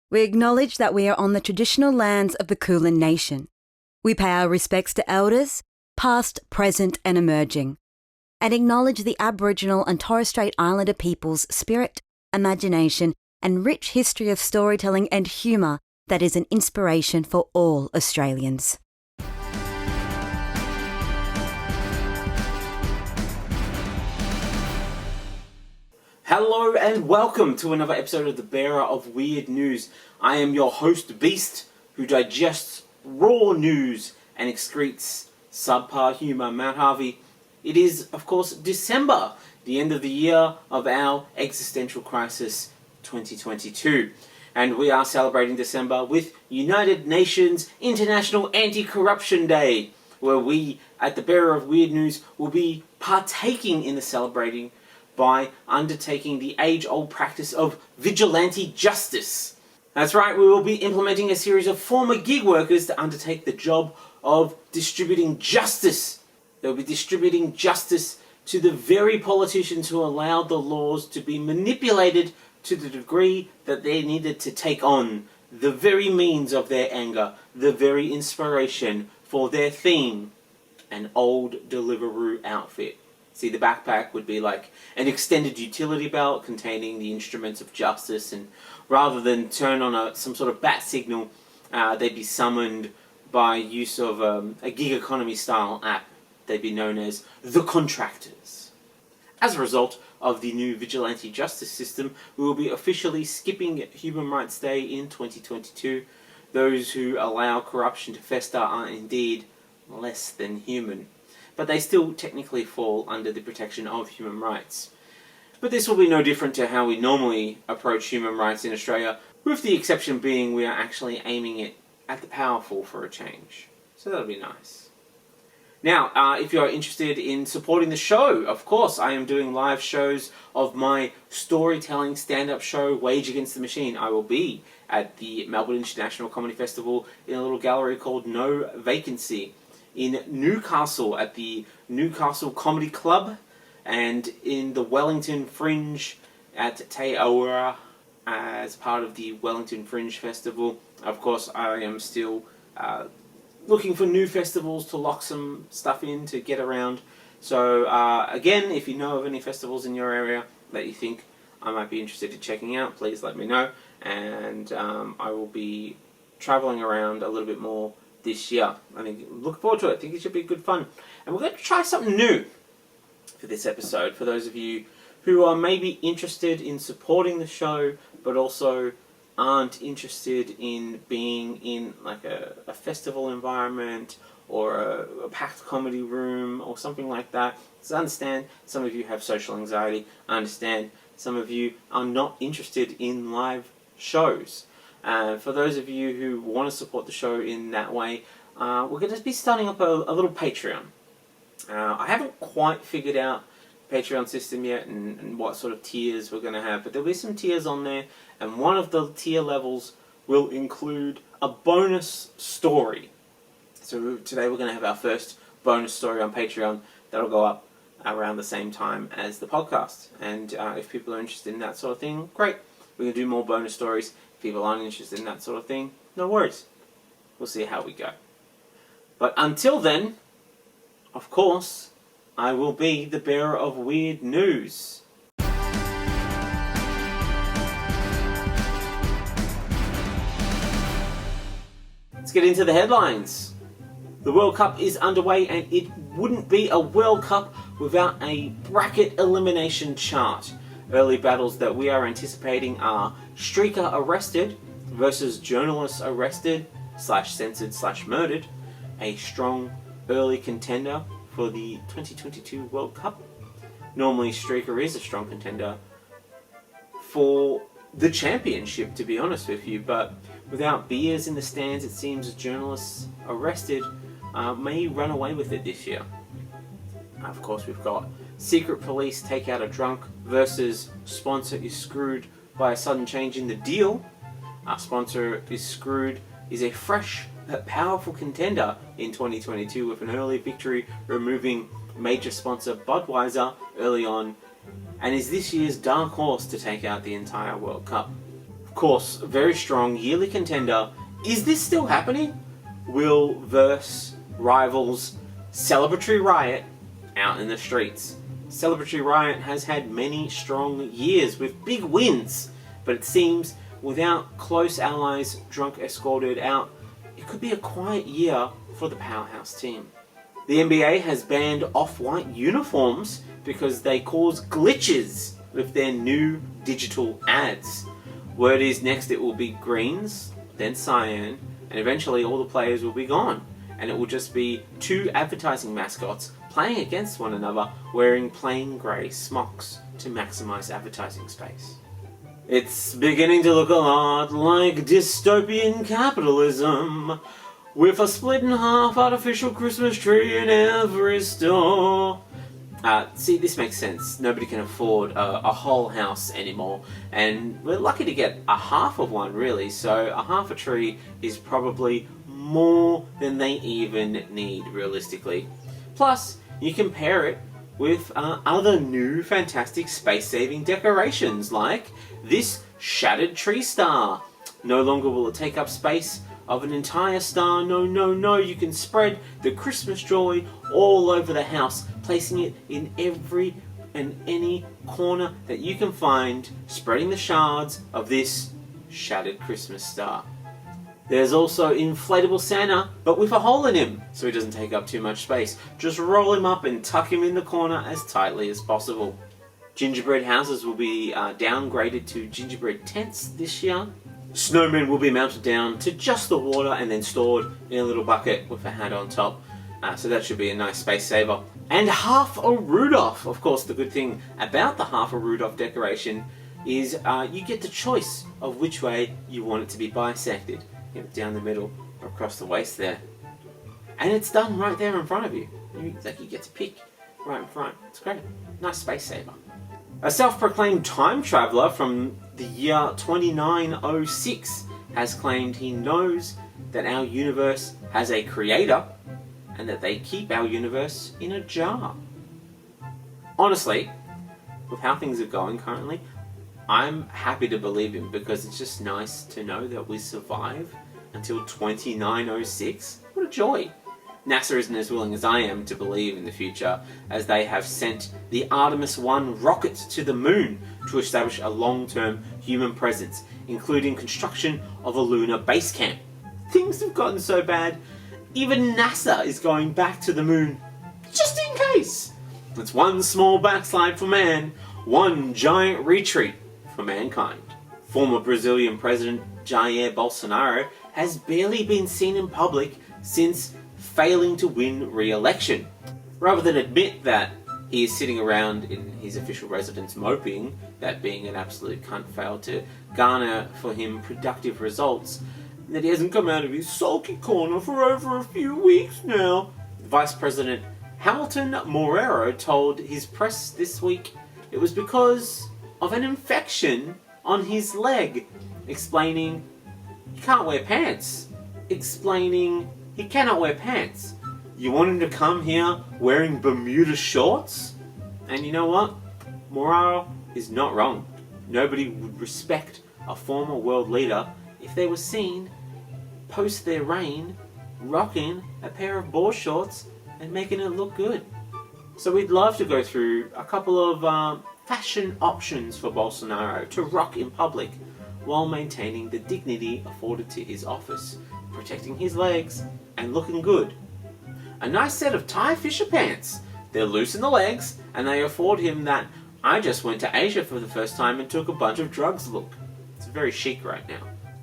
We acknowledge that we are on the traditional lands of the Kulin Nation. We pay our respects to elders, past, present and emerging, and acknowledge the Aboriginal and Torres Strait Islander people's spirit, imagination and rich history of storytelling and humour that is an inspiration for all Australians. Hello and welcome to another episode of The Bearer of Weird News. I am your host, Beast, who digests raw news and excretes subpar humour. Mount Harvey. It is, of course, December, the end of the year of our existential crisis 2022. And we are celebrating December with United Nations International Anti-Corruption Day, where we, at The Bearer of Weird News, will be partaking in the celebrating by undertaking the age-old practice of vigilante justice. That's right, we will be implementing a series of former gig workers to undertake the job of distributing justice. They'll be distributing justice to the very politicians who allowed the laws to be manipulated to the degree that they needed to take on the very means of their anger, the very inspiration for their theme, an old Deliveroo outfit. See, the backpack would be like an extended utility belt containing the instruments of justice, and rather than turn on some sort of bat signal, they'd be summoned by use of a gig economy style app. They'd be known as the contractors. As a result of the new vigilante justice system, we will be officially skipping Human Rights Day in 2022. Those who allow corruption to fester are indeed less than human, but they still technically fall under the protection of human rights. But this will be no different to how we normally approach human rights in Australia, with the exception being we are actually aiming it at the powerful for a change. So that'll be nice. Now, if you're interested in supporting the show, of course, I am doing live shows of my storytelling stand-up show, Wage Against the Machine. I will be at the Melbourne International Comedy Festival in a little gallery called No Vacancy, in Newcastle at the Newcastle Comedy Club, and in the Wellington Fringe at Te Aura as part of the Wellington Fringe Festival. Of course, I am still looking for new festivals to lock some stuff in to get around. So again, if you know of any festivals in your area that you think I might be interested in checking out, please let me know, and I will be travelling around a little bit more this year. I think, look forward to it. I think it should be good fun. And we're going to try something new for this episode. For those of you who are maybe interested in supporting the show, but also aren't interested in being in like a festival environment or a packed comedy room or something like that. So I understand some of you have social anxiety. I understand some of you are not interested in live shows. For those of you who want to support the show in that way, we're going to be starting up a little Patreon. I haven't quite figured out the Patreon system yet and what sort of tiers we're going to have, but there'll be some tiers on there, and one of the tier levels will include a bonus story. So today we're going to have our first bonus story on Patreon that'll go up around the same time as the podcast. And if people are interested in that sort of thing, great. We're going to do more bonus stories. If people aren't interested in that sort of thing, no worries. We'll see how we go. But until then, of course, I will be the bearer of weird news. Let's get into the headlines. The World Cup is underway, and it wouldn't be a World Cup without a bracket elimination chart. Early battles that we are anticipating are streaker arrested versus journalists arrested / censored / murdered, a strong early contender for the 2022 World Cup. Normally streaker is a strong contender for the championship, to be honest with you, but without beers in the stands, it seems journalists arrested may run away with it this year. Of course, we've got secret police take out a drunk versus sponsor is screwed by a sudden change in the deal. Our sponsor is screwed is a fresh but powerful contender in 2022 with an early victory removing major sponsor Budweiser early on, and is this year's dark horse to take out the entire World Cup. Of course, very strong yearly contender. Is this still happening? Will verse rivals Celebratory Riot out in the streets. Celebratory Riot has had many strong years with big wins, but it seems without close allies drunk escorted out, it could be a quiet year for the powerhouse team. The NBA has banned off-white uniforms because they cause glitches with their new digital ads. Word is next it will be greens, then cyan, and eventually all the players will be gone. And it will just be two advertising mascots playing against one another wearing plain grey smocks to maximise advertising space. It's beginning to look a lot like dystopian capitalism, with a split in half artificial Christmas tree in every store. See, this makes sense. Nobody can afford a whole house anymore, and we're lucky to get a half of one, really, so a half a tree is probably more than they even need, realistically. Plus, you can pair it with other new fantastic space-saving decorations, like this shattered tree star. No longer will it take up space of an entire star. No, you can spread the Christmas joy all over the house, placing it in every and any corner that you can find, spreading the shards of this shattered Christmas star. There's also inflatable Santa, but with a hole in him, so he doesn't take up too much space. Just roll him up and tuck him in the corner as tightly as possible. Gingerbread houses will be downgraded to gingerbread tents this year. Snowmen will be melted down to just the water and then stored in a little bucket with a hat on top. So that should be a nice space saver. And half a Rudolph. Of course, the good thing about the half a Rudolph decoration is you get the choice of which way you want it to be bisected. You know, down the middle or across the waist there. And it's done right there in front of you. You get to pick right in front. It's great. Nice space saver. A self-proclaimed time traveller from the year 2906 has claimed he knows that our universe has a creator and that they keep our universe in a jar. Honestly, with how things are going currently, I'm happy to believe him because it's just nice to know that we survive until 2906. What a joy! NASA isn't as willing as I am to believe in the future, as they have sent the Artemis 1 rocket to the moon to establish a long-term human presence, including construction of a lunar base camp. Things have gotten so bad, even NASA is going back to the moon, just in case. It's one small backslide for man, one giant retreat for mankind. Former Brazilian President Jair Bolsonaro has barely been seen in public since failing to win re-election. Rather than admit that he is sitting around in his official residence moping that being an absolute cunt failed to garner for him productive results, that he hasn't come out of his sulky corner for over a few weeks now, Vice President Hamilton Moreira told his press this week it was because of an infection on his leg, explaining he can't wear pants, explaining he cannot wear pants. You want him to come here wearing Bermuda shorts? And you know what? Moreira is not wrong. Nobody would respect a former world leader if they were seen post their reign rocking a pair of board shorts and making it look good. So we'd love to go through a couple of fashion options for Bolsonaro to rock in public while maintaining the dignity afforded to his office, protecting his legs and looking good. A nice set of tie fisher pants. They're loose in the legs and they afford him that I just went to Asia for the first time and took a bunch of drugs look. It's very chic right now.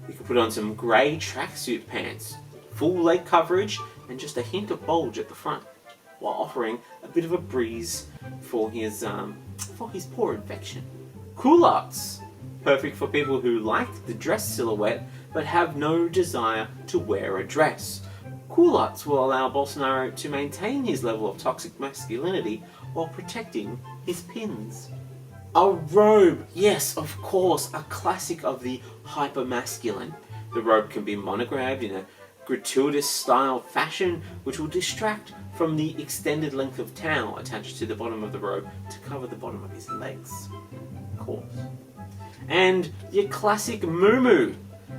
You can put on some grey tracksuit pants, full leg coverage and just a hint of bulge at the front, while offering a bit of a breeze for his pore infection. Culottes, perfect for people who like the dress silhouette but have no desire to wear a dress. Culottes will allow Bolsonaro to maintain his level of toxic masculinity while protecting his pins. A robe, yes, of course, a classic of the hyper-masculine. The robe can be monogrammed in a gratuitous style fashion which will distract from the extended length of towel attached to the bottom of the robe to cover the bottom of his legs. Of course. and your classic muumuu,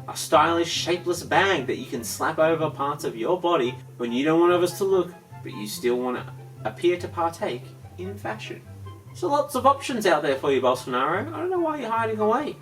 a stylish shapeless bag that you can slap over parts of your body when you don't want others to look, but you still want to appear to partake in fashion. So lots of options out there for you, Bolsonaro. I don't know why you're hiding away.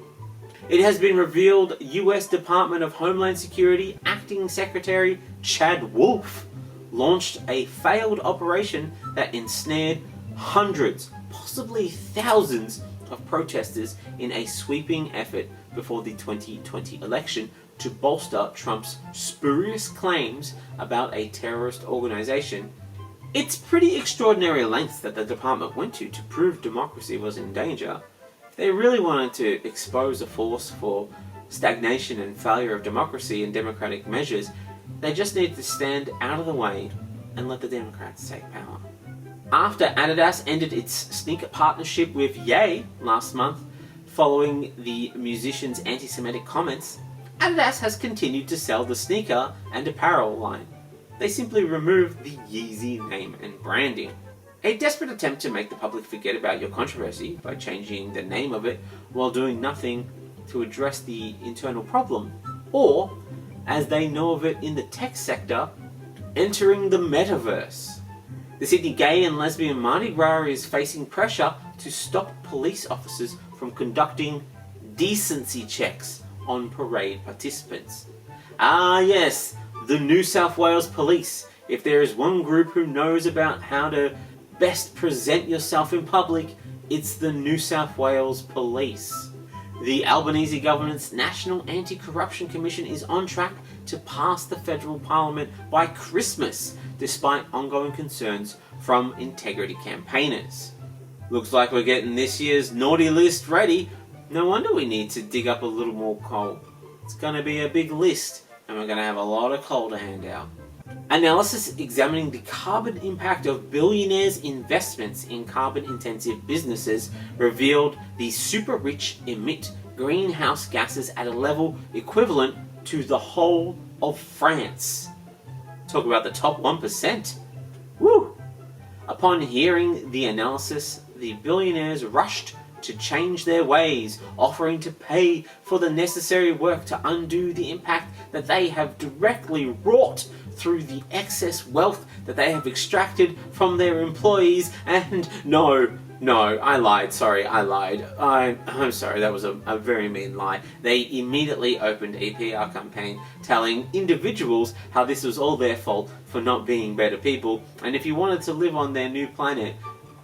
It has been revealed US Department of Homeland Security Acting Secretary Chad Wolf launched a failed operation that ensnared hundreds, possibly thousands, of protesters in a sweeping effort before the 2020 election to bolster Trump's spurious claims about a terrorist organization. It's pretty extraordinary lengths that the department went to prove democracy was in danger. If they really wanted to expose a force for stagnation and failure of democracy and democratic measures, they just needed to stand out of the way and let the Democrats take power. After Adidas ended its sneaker partnership with Ye last month, following the musician's anti-Semitic comments, Adidas has continued to sell the sneaker and apparel line. They simply removed the Yeezy name and branding. A desperate attempt to make the public forget about your controversy by changing the name of it while doing nothing to address the internal problem, or, as they know of it in the tech sector, entering the metaverse. The Sydney Gay and Lesbian Mardi Gras is facing pressure to stop police officers from conducting decency checks on parade participants. Ah yes, the New South Wales Police. If there is one group who knows about how to best present yourself in public, it's the New South Wales Police. The Albanese government's National Anti-Corruption Commission is on track to pass the federal parliament by Christmas, despite ongoing concerns from integrity campaigners. Looks like we're getting this year's naughty list ready. No wonder we need to dig up a little more coal. It's going to be a big list, and we're going to have a lot of coal to hand out. Analysis examining the carbon impact of billionaires' investments in carbon-intensive businesses revealed the super-rich emit greenhouse gases at a level equivalent to the whole of France. Talk about the top 1%. Woo! Upon hearing the analysis, the billionaires rushed to change their ways, offering to pay for the necessary work to undo the impact that they have directly wrought through the excess wealth that they have extracted from their employees. And no, I lied. I'm sorry, that was a very mean lie. They immediately opened a PR campaign telling individuals how this was all their fault for not being better people, and if you wanted to live on their new planet,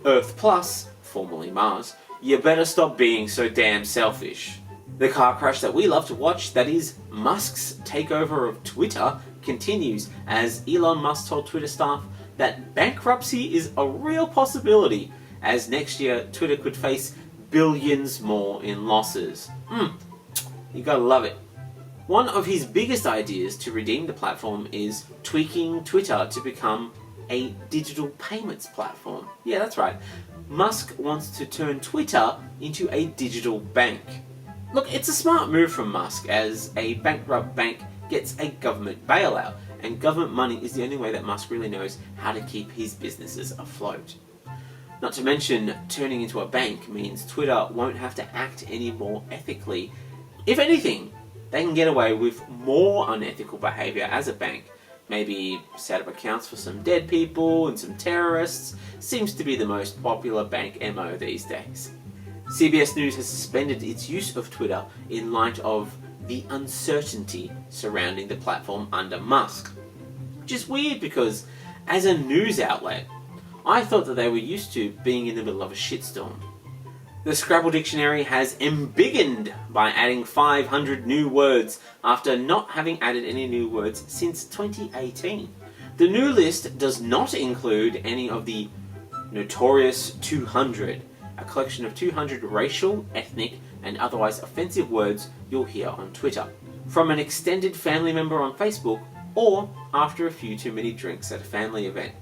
Earth Plus, formerly Mars, you better stop being so damn selfish. The car crash that we love to watch, that is Musk's takeover of Twitter, continues as Elon Musk told Twitter staff that bankruptcy is a real possibility, as next year Twitter could face billions more in losses. You gotta love it. One of his biggest ideas to redeem the platform is tweaking Twitter to become a digital payments platform. Yeah, that's right. Musk wants to turn Twitter into a digital bank. Look, it's a smart move from Musk, as a bankrupt bank gets a government bailout, and government money is the only way that Musk really knows how to keep his businesses afloat. Not to mention, turning into a bank means Twitter won't have to act any more ethically. If anything, they can get away with more unethical behaviour as a bank. Maybe set up accounts for some dead people and some terrorists. Seems to be the most popular bank MO these days. CBS News has suspended its use of Twitter in light of the uncertainty surrounding the platform under Musk. Which is weird because, as a news outlet, I thought that they were used to being in the middle of a shitstorm. The Scrabble Dictionary has embiggened by adding 500 new words after not having added any new words since 2018. The new list does not include any of the Notorious 200, a collection of 200 racial, ethnic, and otherwise offensive words you'll hear on Twitter, from an extended family member on Facebook, or after a few too many drinks at a family event,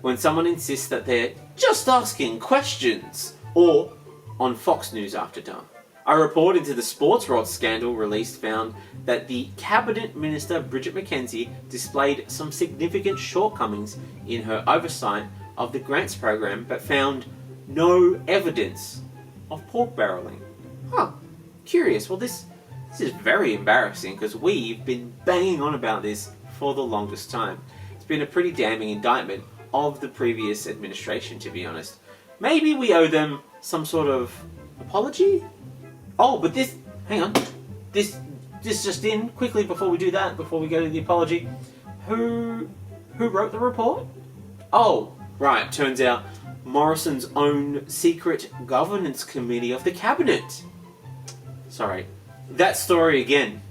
when someone insists that they're just asking questions, or on Fox News After Dark. A report into the sports rot scandal released found that the Cabinet Minister Bridget McKenzie displayed some significant shortcomings in her oversight of the grants program, but found no evidence of pork barrelling. curious. Well, this is very embarrassing because we've been banging on about this for the longest time. It's been a pretty damning indictment of the previous administration, to be honest. Maybe we owe them some sort of apology? Oh, but this... Hang on. This just in, quickly before we do that, before we go to the apology. Who wrote the report? Oh, right, turns out Morrison's own secret governance committee of the cabinet. Sorry. That story again.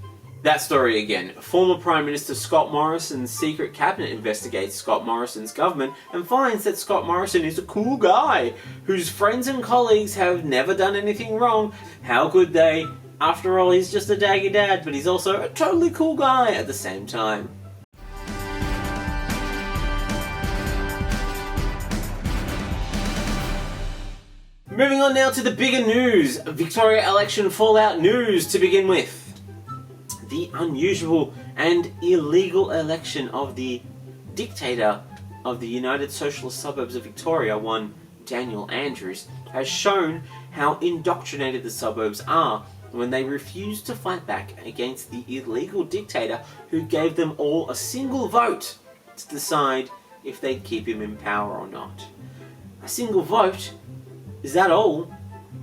Former Prime Minister Scott Morrison's secret cabinet investigates Scott Morrison's government and finds that Scott Morrison is a cool guy whose friends and colleagues have never done anything wrong. How could they? After all, he's just a daggy dad, but he's also a totally cool guy at the same time. Moving on now to the bigger news. Victoria election fallout news to begin with. The unusual and illegal election of the dictator of the United Socialist Suburbs of Victoria, one Daniel Andrews, has shown how indoctrinated the suburbs are when they refuse to fight back against the illegal dictator who gave them all a single vote to decide if they'd keep him in power or not. A single vote? Is that all?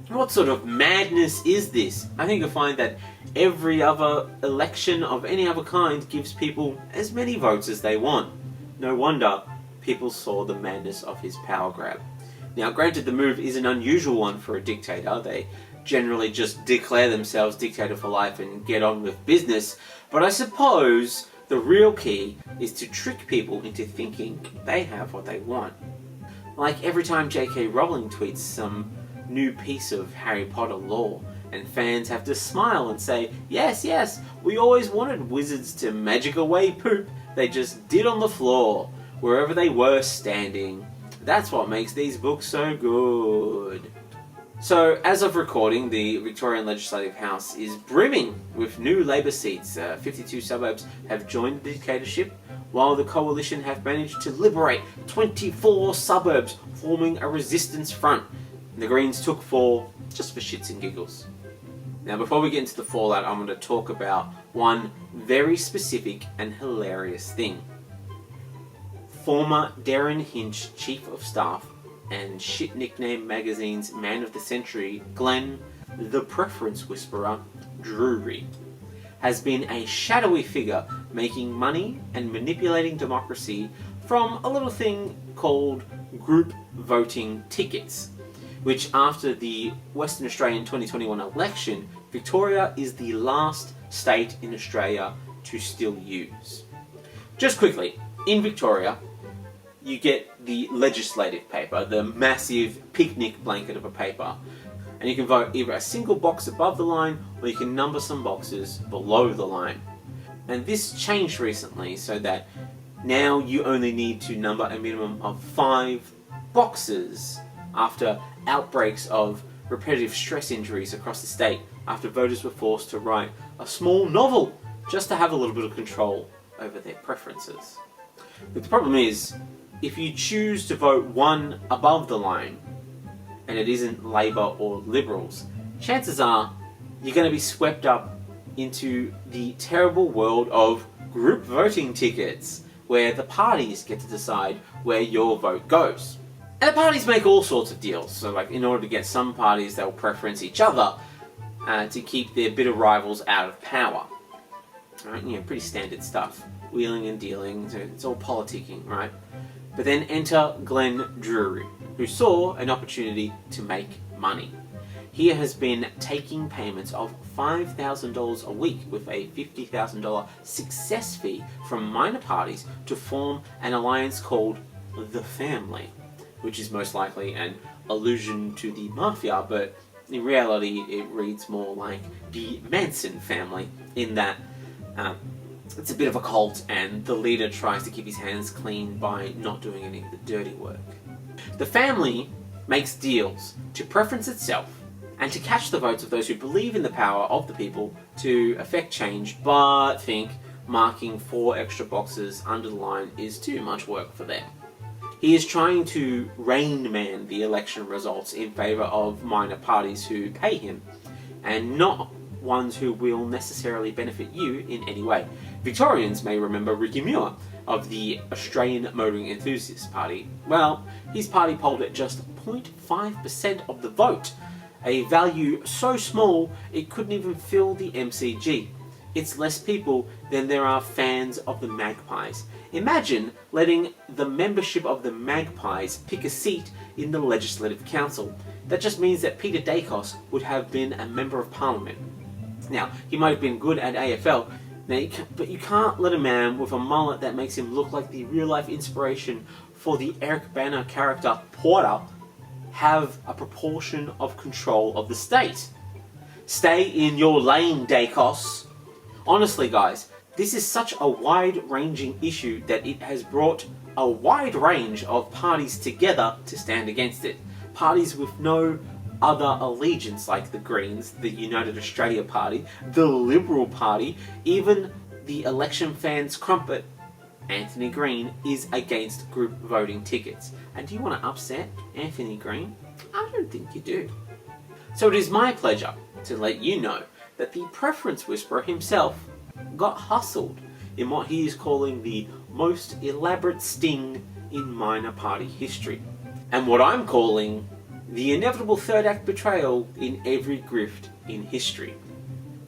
What sort of madness is this? I think you'll find that every other election of any other kind gives people as many votes as they want. No wonder people saw the madness of his power grab. Now, granted, the move is an unusual one for a dictator. They generally just declare themselves dictator for life and get on with business. But I suppose the real key is to trick people into thinking they have what they want. Like every time J.K. Rowling tweets some new piece of Harry Potter lore, and fans have to smile and say, yes, yes, we always wanted wizards to magic away poop they just did on the floor, wherever they were standing. That's what makes these books so good. So, as of recording, the Victorian Legislative House is brimming with new Labor seats. 52 suburbs have joined the dictatorship, while the coalition have managed to liberate 24 suburbs, forming a resistance front. And the Greens took 4 just for shits and giggles. Now, before we get into the fallout, I'm going to talk about one very specific and hilarious thing. Former Darren Hinch Chief of Staff and Shit Nickname Magazine's Man of the Century, Glenn, the Preference Whisperer, Drury, has been a shadowy figure making money and manipulating democracy from a little thing called group voting tickets, which after the Western Australian 2021 election, Victoria is the last state in Australia to still use. Just quickly, in Victoria, you get the legislative paper, the massive picnic blanket of a paper, and you can vote either a single box above the line or you can number some boxes below the line. And this changed recently so that now you only need to number a minimum of 5 boxes after outbreaks of repetitive stress injuries across the state, after voters were forced to write a small novel just to have a little bit of control over their preferences. But the problem is, if you choose to vote 1 above the line, and it isn't Labor or Liberals, chances are you're going to be swept up into the terrible world of group voting tickets, where the parties get to decide where your vote goes. And the parties make all sorts of deals. So, like, in order to get some parties, they'll preference each other to keep their bitter rivals out of power. Right? You know, pretty standard stuff. Wheeling and dealing, so it's all politicking, right? But then enter Glenn Drury, who saw an opportunity to make money. He has been taking payments of $5,000 a week with a $50,000 success fee from minor parties to form an alliance called The Family, which is most likely an allusion to the mafia, but in reality it reads more like the Manson family, in that it's a bit of a cult and the leader tries to keep his hands clean by not doing any of the dirty work. The Family makes deals to preference itself and to catch the votes of those who believe in the power of the people to effect change, but think marking 4 extra boxes under the line is too much work for them. He is trying to Rain Man the election results in favour of minor parties who pay him, and not ones who will necessarily benefit you in any way. Victorians may remember Ricky Muir of the Australian Motoring Enthusiasts Party. Well, his party polled at just 0.5% of the vote, a value so small it couldn't even fill the MCG. It's less people than there are fans of the Magpies. Imagine letting the membership of the Magpies pick a seat in the Legislative Council. That just means that Peter Dacos would have been a Member of Parliament. Now, he might have been good at AFL, but you can't let a man with a mullet that makes him look like the real-life inspiration for the Eric Bana character Porter have a proportion of control of the state. Stay in your lane, Dacos. Honestly, guys, this is such a wide-ranging issue that it has brought a wide range of parties together to stand against it. Parties with no other allegiance, like the Greens, the United Australia Party, the Liberal Party, even the election fans crumpet, Anthony Green, is against group voting tickets. And do you want to upset Anthony Green? I don't think you do. So it is my pleasure to let you know that the preference whisperer himself got hustled in what he is calling the most elaborate sting in minor party history, and what I'm calling the inevitable third act betrayal in every grift in history.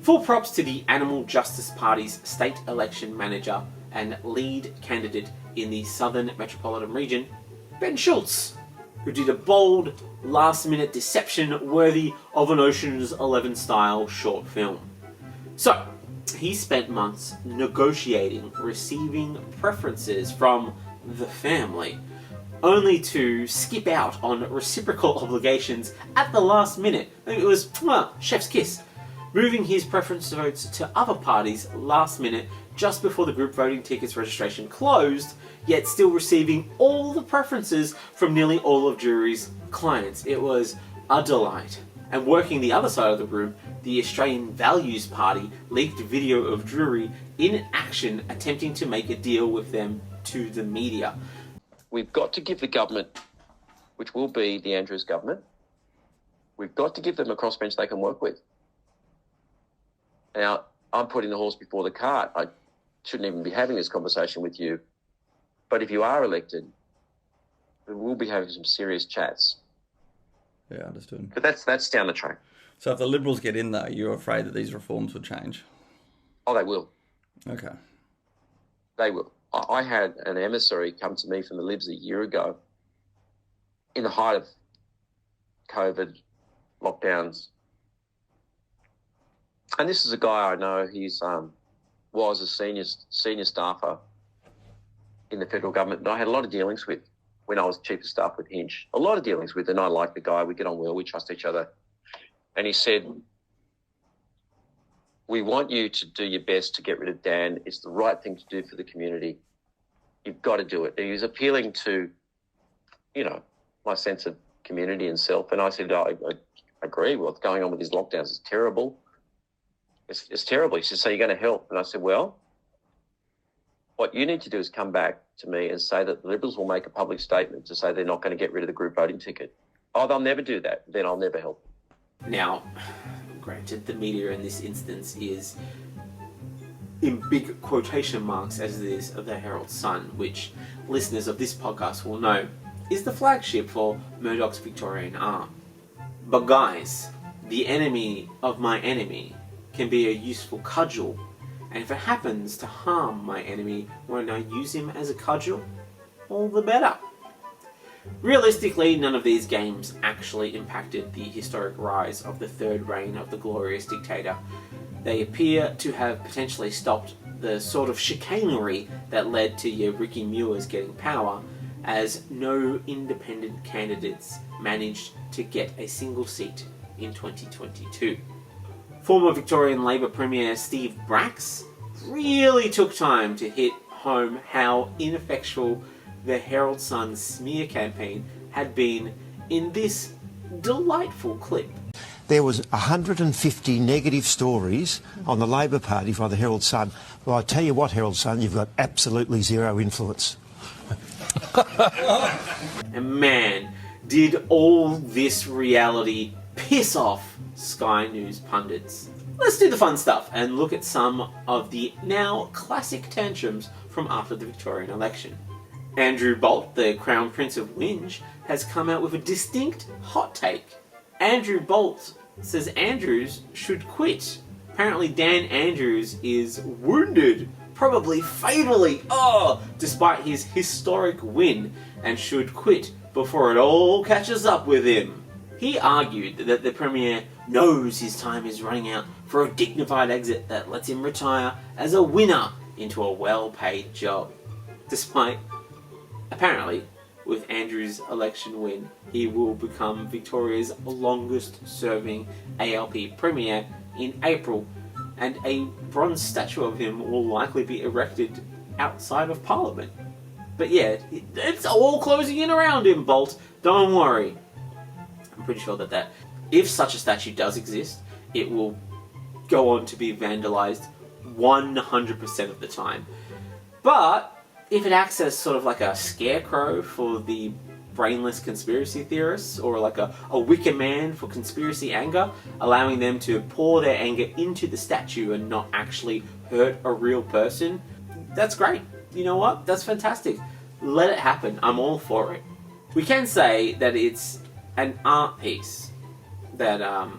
Full props to the Animal Justice Party's state election manager and lead candidate in the Southern Metropolitan Region, Ben Schultz, who did a bold, last-minute deception worthy of an Ocean's 11 style short film. So, he spent months negotiating, receiving preferences from the family, only to skip out on reciprocal obligations at the last minute. It was, well, chef's kiss. Moving his preference votes to other parties last minute, just before the group voting tickets registration closed, yet still receiving all the preferences from nearly all of Drury's clients. It was a delight. And working the other side of the room, the Australian Values Party leaked video of Drury in action attempting to make a deal with them to the media. We've got to give the government, which will be the Andrews government, we've got to give them a crossbench they can work with. Now, I'm putting the horse before the cart. I shouldn't even be having this conversation with you. But if you are elected, we will be having some serious chats. Yeah, understood. But that's down the track. So if the Liberals get in, though, you're afraid that these reforms would change? Oh, they will. Okay. They will. I had an emissary come to me from the Libs a year ago in the height of COVID lockdowns. And this is a guy I know. He's was a senior staffer in the federal government that I had a lot of dealings with when I was chief of staff with Hinch. A lot of dealings with, and I like the guy. We get on well. We trust each other. And he said, we want you to do your best to get rid of Dan. It's the right thing to do for the community. You've got to do it. He was appealing to, my sense of community and self. And I said, I agree. What's going on with these lockdowns is terrible. It's terrible. He said, so you're going to help? And I said, well, what you need to do is come back to me and say that the Liberals will make a public statement to say they're not going to get rid of the group voting ticket. Oh, they'll never do that. Then I'll never help. Now, granted, the media in this instance is in big quotation marks, as it is of the Herald Sun, which listeners of this podcast will know is the flagship for Murdoch's Victorian arm. But guys, the enemy of my enemy can be a useful cudgel, and if it happens to harm my enemy when I use him as a cudgel, all the better. Realistically, none of these games actually impacted the historic rise of the third reign of the glorious dictator. They appear to have potentially stopped the sort of chicanery that led to your Ricky Muirs getting power, as no independent candidates managed to get a single seat in 2022. Former Victorian Labor Premier Steve Bracks really took time to hit home how ineffectual the Herald Sun smear campaign had been in this delightful clip. There was 150 negative stories on the Labor Party by the Herald Sun. Well, I tell you what, Herald Sun, you've got absolutely zero influence. And man, did all this reality piss off Sky News pundits. let's do the fun stuff and look at some of the now classic tantrums from after the Victorian election. Andrew Bolt, the Crown Prince of Winge, has come out with a distinct hot take. Andrew Bolt says Andrews should quit. Apparently Dan Andrews is wounded, probably fatally, despite his historic win, and should quit before it all catches up with him. He argued that the Premier knows his time is running out for a dignified exit that lets him retire as a winner into a well-paid job. Despite, apparently, with Andrew's election win, he will become Victoria's longest-serving ALP Premier in April, and a bronze statue of him will likely be erected outside of Parliament. But yeah, it's all closing in around him, Bolt. Don't worry. I'm pretty sure that if such a statue does exist, it will go on to be vandalised 100% of the time. But if it acts as sort of like a scarecrow for the brainless conspiracy theorists, or like a wicker man for conspiracy anger, allowing them to pour their anger into the statue and not actually hurt a real person, that's great. You know what? That's fantastic. Let it happen. I'm all for it. We can say that it's an art piece. That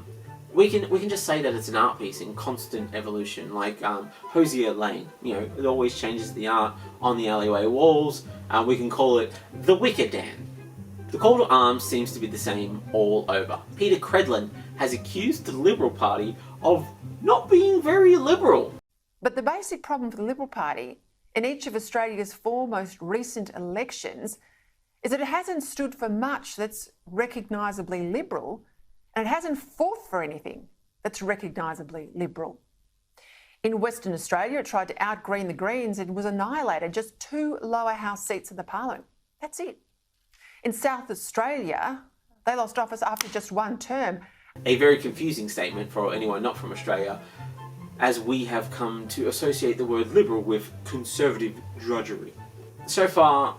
we can just say that it's an art piece in constant evolution, like Hosier Lane. You know, it always changes the art on the alleyway walls. We can call it the Wicker Dan. The call to arms seems to be the same all over. Peter Credlin has accused the Liberal Party of not being very liberal. But the basic problem for the Liberal Party in each of Australia's four most recent elections is that it hasn't stood for much that's recognisably liberal, and it hasn't fought for anything that's recognisably liberal. In Western Australia, it tried to out-green the Greens and was annihilated, just 2 lower house seats in the Parliament. That's it. In South Australia, they lost office after just 1 term. A very confusing statement for anyone not from Australia, as we have come to associate the word liberal with conservative drudgery. So for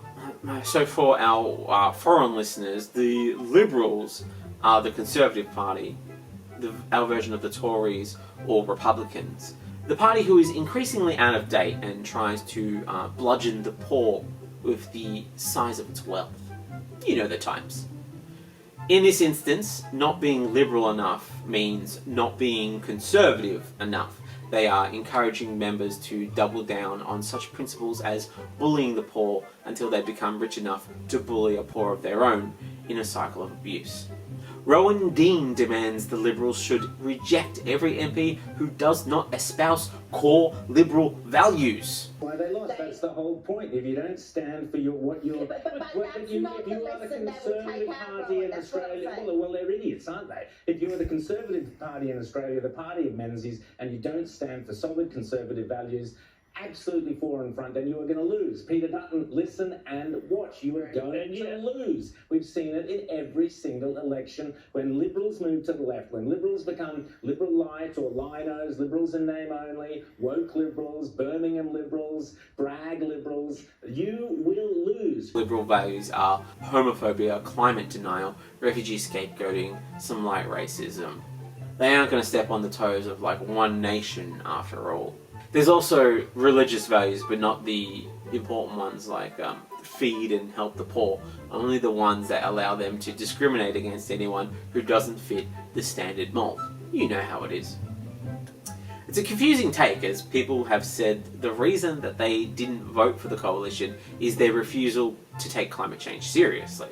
our foreign listeners, the Liberals are the Conservative Party, our version of the Tories or Republicans. The party who is increasingly out of date and tries to bludgeon the poor with the size of its wealth. You know the times. In this instance, not being liberal enough means not being conservative enough. They are encouraging members to double down on such principles as bullying the poor until they become rich enough to bully a poor of their own in a cycle of abuse. Rowan Dean demands the Liberals should reject every MP who does not espouse core Liberal values. Why they lost? That's the whole point. If you don't stand for if you are the Conservative Party in Australia, well, they're idiots, aren't they? If you are the Conservative Party in Australia, the party of Menzies, and you don't stand for solid conservative values, absolutely fore and front, and you are going to lose. Peter Dutton, listen and watch. You are going to lose. We've seen it in every single election when Liberals move to the left, when Liberals become Liberal Light or Linos, Liberals in name only, woke Liberals, Birmingham Liberals, Bragg Liberals, you will lose. Liberal values are homophobia, climate denial, refugee scapegoating, some light racism. They aren't going to step on the toes of like one nation after all. There's also religious values, but not the important ones like feed and help the poor. Only the ones that allow them to discriminate against anyone who doesn't fit the standard mold. You know how it is. It's a confusing take, as people have said the reason that they didn't vote for the coalition is their refusal to take climate change seriously.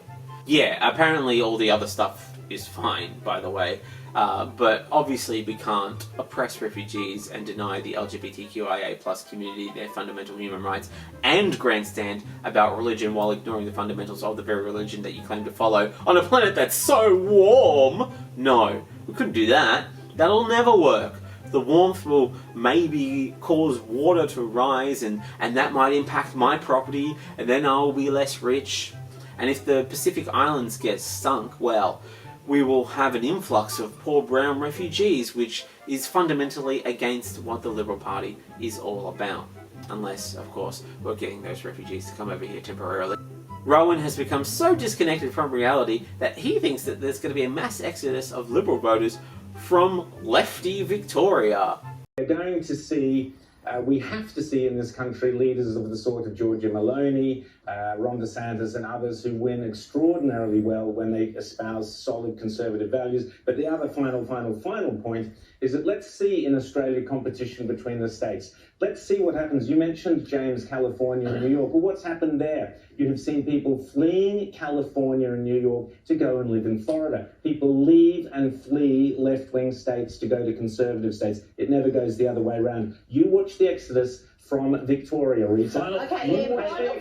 Yeah, apparently all the other stuff is fine, by the way. But obviously we can't oppress refugees and deny the LGBTQIA+ community their fundamental human rights and grandstand about religion while ignoring the fundamentals of the very religion that you claim to follow on a planet that's so warm. No, we couldn't do that. That'll never work. The warmth will maybe cause water to rise and that might impact my property and then I'll be less rich. And if the Pacific Islands get sunk, well, we will have an influx of poor brown refugees, which is fundamentally against what the Liberal Party is all about. Unless, of course, we're getting those refugees to come over here temporarily. Rowan has become so disconnected from reality that he thinks that there's going to be a mass exodus of Liberal voters from Lefty Victoria. We're going to see, we have to see in this country leaders of the sort of Georgia Maloney, Ron DeSantis and others who win extraordinarily well when they espouse solid conservative values. But the other final point is that let's see in Australia competition between the states. Let's see what happens. You mentioned, James, California and New York. Well, what's happened there? You have seen people fleeing California and New York to go and live in Florida. People leave and flee left-wing states to go to conservative states. It never goes the other way around. You watch the exodus from Victoria, Rita. Okay,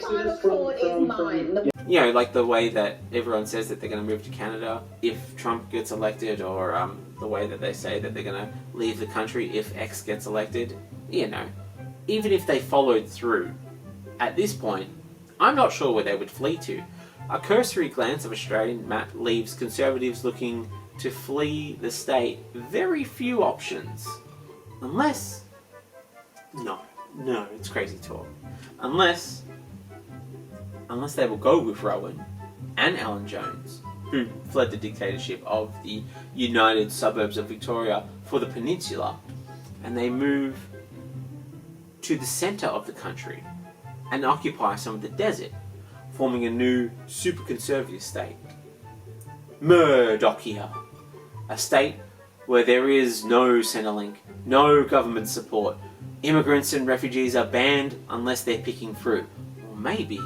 final thought is mine. You know, like the way that everyone says that they're going to move to Canada if Trump gets elected, or the way that they say that they're going to leave the country if X gets elected. You know, even if they followed through, at this point, I'm not sure where they would flee to. A cursory glance of Australian map leaves Conservatives looking to flee the state very few options. Unless... No, it's crazy talk. Unless they will go with Rowan and Alan Jones, who fled the dictatorship of the United Suburbs of Victoria for the peninsula, and they move to the centre of the country and occupy some of the desert, forming a new super conservative state. Murdochia, a state where there is no Centrelink, no government support. Immigrants and refugees are banned unless they're picking fruit, or maybe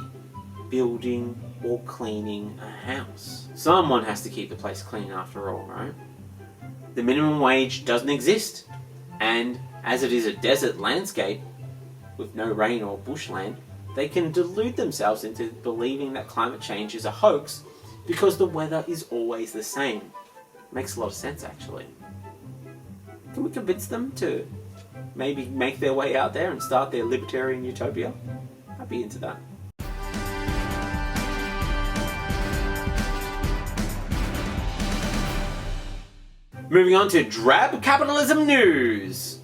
building or cleaning a house. Someone has to keep the place clean after all, right? The minimum wage doesn't exist, and as it is a desert landscape with no rain or bushland, they can delude themselves into believing that climate change is a hoax because the weather is always the same. Makes a lot of sense, actually. Can we convince them to maybe make their way out there and start their libertarian utopia? I'd be into that. Moving on to drab capitalism news.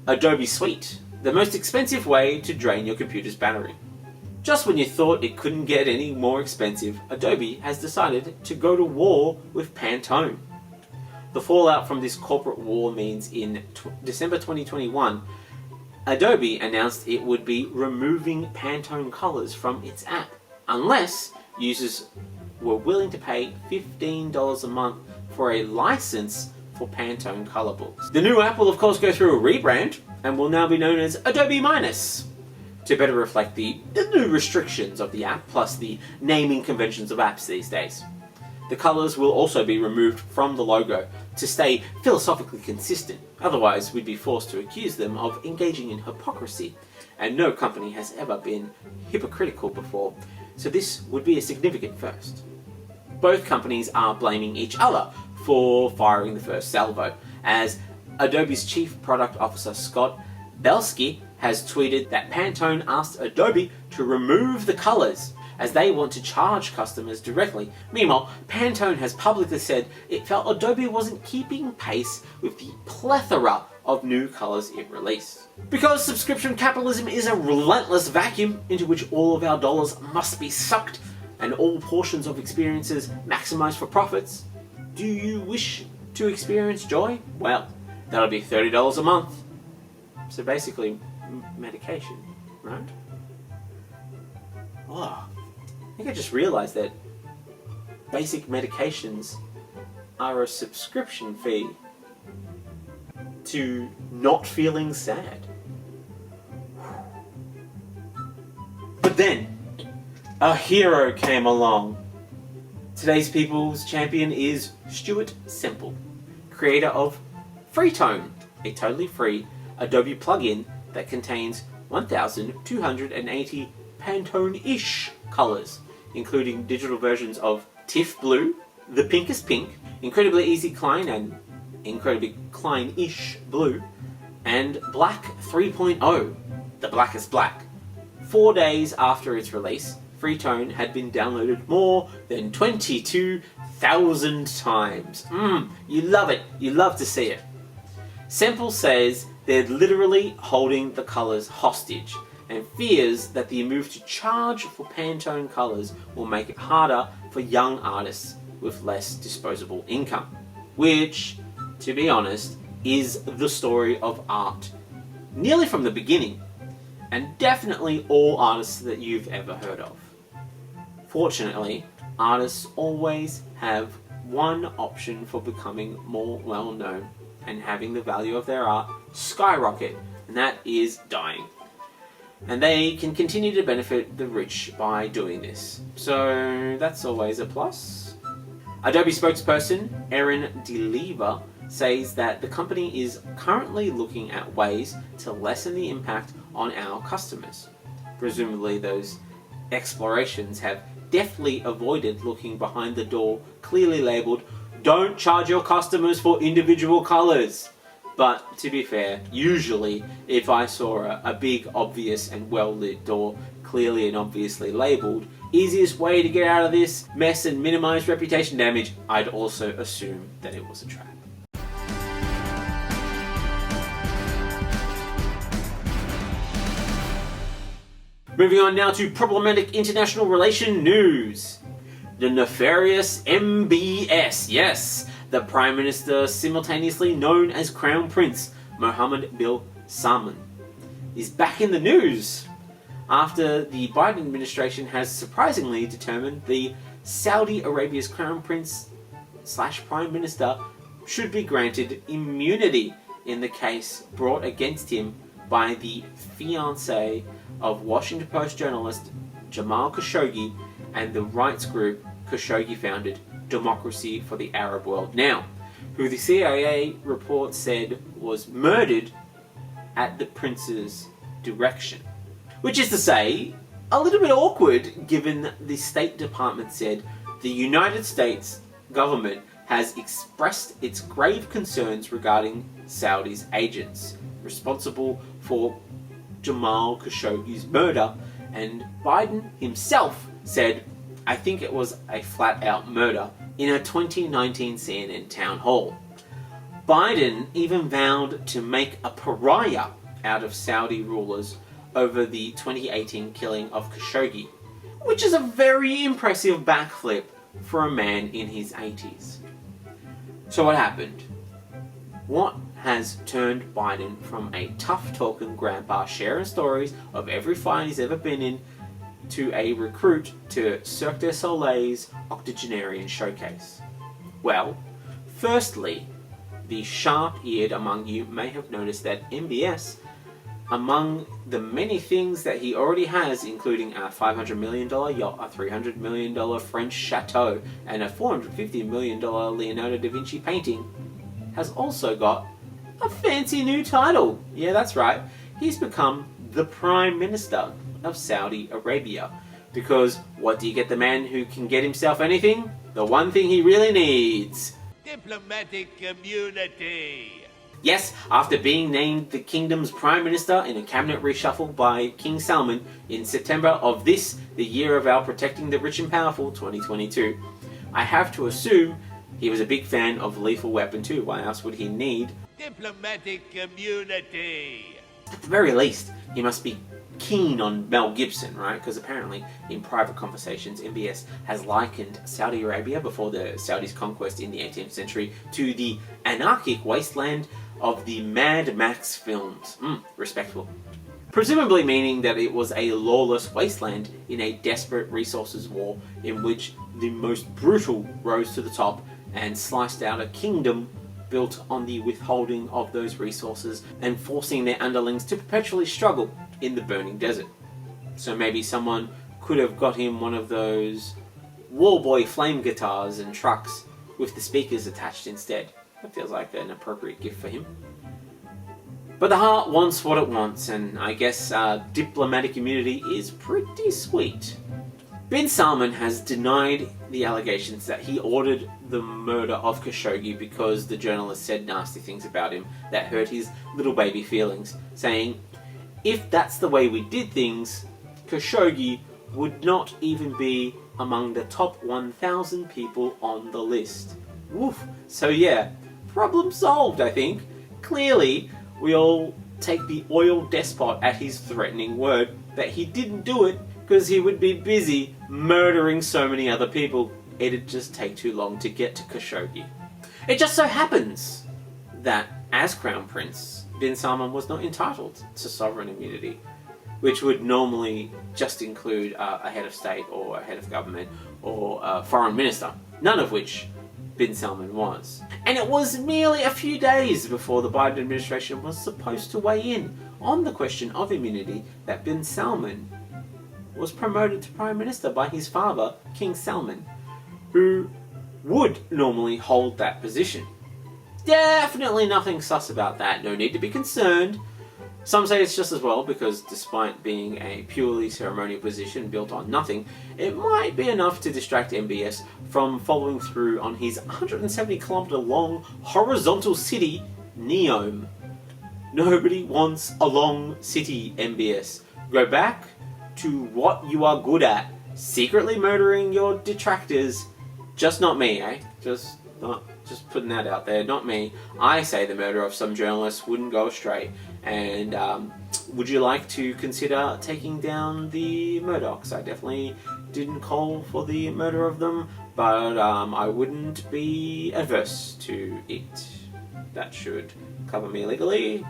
Adobe Suite, the most expensive way to drain your computer's battery. Just when you thought it couldn't get any more expensive, Adobe has decided to go to war with Pantone. The fallout from this corporate war means in December 2021, Adobe announced it would be removing Pantone colors from its app, unless users were willing to pay $15 a month for a license for Pantone color books. The new app will of course go through a rebrand and will now be known as Adobe Minus, to better reflect the new restrictions of the app plus the naming conventions of apps these days. The colours will also be removed from the logo to stay philosophically consistent, otherwise we'd be forced to accuse them of engaging in hypocrisy, and no company has ever been hypocritical before, so this would be a significant first. Both companies are blaming each other for firing the first salvo, as Adobe's Chief Product Officer Scott Belsky has tweeted that Pantone asked Adobe to remove the colours as they want to charge customers directly. Meanwhile, Pantone has publicly said it felt Adobe wasn't keeping pace with the plethora of new colours it released. Because subscription capitalism is a relentless vacuum into which all of our dollars must be sucked and all portions of experiences maximised for profits, do you wish to experience joy? Well, that'll be $30 a month. So basically, medication, right? Oh, I think I just realised that basic medications are a subscription fee to not feeling sad. But then, a hero came along. Today's People's Champion is Stuart Semple, creator of Freetone, a totally free Adobe plugin that contains 1,280 Pantone-ish colours, including digital versions of Tiff Blue, The Pinkest Pink, Incredibly Easy Klein and Incredibly Klein-ish Blue, and Black 3.0, The Blackest Black. 4 days after its release, Freetone had been downloaded more than 22,000 times. You love it. You love to see it. Semple says they're literally holding the colours hostage and fears that the move to charge for Pantone colours will make it harder for young artists with less disposable income. Which to be honest, is the story of art. Nearly from the beginning, and definitely all artists that you've ever heard of. Fortunately, artists always have one option for becoming more well known and having the value of their art skyrocket, and that is dying. And they can continue to benefit the rich by doing this. So that's always a plus. Adobe spokesperson Erin DeLeva says that the company is currently looking at ways to lessen the impact on our customers. Presumably those explorations have deftly avoided looking behind the door clearly labelled, "Don't charge your customers for individual colours." But to be fair, usually if I saw a big, obvious and well-lit door clearly and obviously labelled, easiest way to get out of this mess and minimise reputation damage, I'd also assume that it was a trap. Moving on now to problematic international relation news. The nefarious MBS, yes, the Prime Minister simultaneously known as Crown Prince Mohammed bin Salman, is back in the news after the Biden administration has surprisingly determined the Saudi Arabia's Crown Prince / Prime Minister should be granted immunity in the case brought against him by the fiancé of Washington Post journalist Jamal Khashoggi and the rights group Khashoggi founded Democracy for the Arab World Now, who the CIA report said was murdered at the prince's direction. Which is to say, a little bit awkward given the State Department said the United States government has expressed its grave concerns regarding Saudi's agents responsible for Jamal Khashoggi's murder, and Biden himself said, "I think it was a flat-out murder," in a 2019 CNN town hall. Biden even vowed to make a pariah out of Saudi rulers over the 2018 killing of Khashoggi, which is a very impressive backflip for a man in his 80s. So what happened? What has turned Biden from a tough-talking grandpa sharing stories of every fight he's ever been in to a recruit to Cirque du Soleil's octogenarian showcase? Well, firstly, the sharp-eared among you may have noticed that MBS, among the many things that he already has, including a $500 million yacht, a $300 million French chateau, and a $450 million Leonardo da Vinci painting, has also got a fancy new title. Yeah, that's right. He's become the Prime Minister of Saudi Arabia. Because what do you get the man who can get himself anything? The one thing he really needs. Diplomatic immunity. Yes, after being named the kingdom's Prime Minister in a cabinet reshuffle by King Salman in September of this, the year of our Protecting the Rich and Powerful 2022, I have to assume he was a big fan of Lethal Weapon 2. Why else would he need Diplomatic immunity? At the very least, he must be keen on Mel Gibson, right? Because apparently, in private conversations, MBS has likened Saudi Arabia before the Saudis' conquest in the 18th century to the anarchic wasteland of the Mad Max films. Respectful. Presumably meaning that it was a lawless wasteland in a desperate resources war in which the most brutal rose to the top and sliced out a kingdom built on the withholding of those resources and forcing their underlings to perpetually struggle in the burning desert. So maybe someone could have got him one of those wallboy flame guitars and trucks with the speakers attached instead. That feels like an appropriate gift for him. But the heart wants what it wants, and I guess diplomatic immunity is pretty sweet. Bin Salman has denied the allegations that he ordered the murder of Khashoggi because the journalist said nasty things about him that hurt his little baby feelings, saying, "If that's the way we did things, Khashoggi would not even be among the top 1,000 people on the list." Woof. So yeah, problem solved, I think. Clearly, we all take the oil despot at his threatening word that he didn't do it because he would be busy murdering so many other people. It'd just take too long to get to Khashoggi. It just so happens that as Crown Prince, bin Salman was not entitled to sovereign immunity, which would normally just include a head of state or a head of government or a foreign minister, none of which bin Salman was. And it was merely a few days before the Biden administration was supposed to weigh in on the question of immunity that bin Salman was promoted to Prime Minister by his father, King Salman, who would normally hold that position. Definitely nothing sus about that, no need to be concerned. Some say it's just as well because despite being a purely ceremonial position built on nothing, it might be enough to distract MBS from following through on his 170-kilometre long horizontal city, Neom. Nobody wants a long city, MBS. Go back to what you are good at, secretly murdering your detractors. Just not me, eh? Just putting that out there, not me. I say the murder of some journalists wouldn't go straight. And would you like to consider taking down the Murdochs? I definitely didn't call for the murder of them, but I wouldn't be averse to it. That should cover me legally.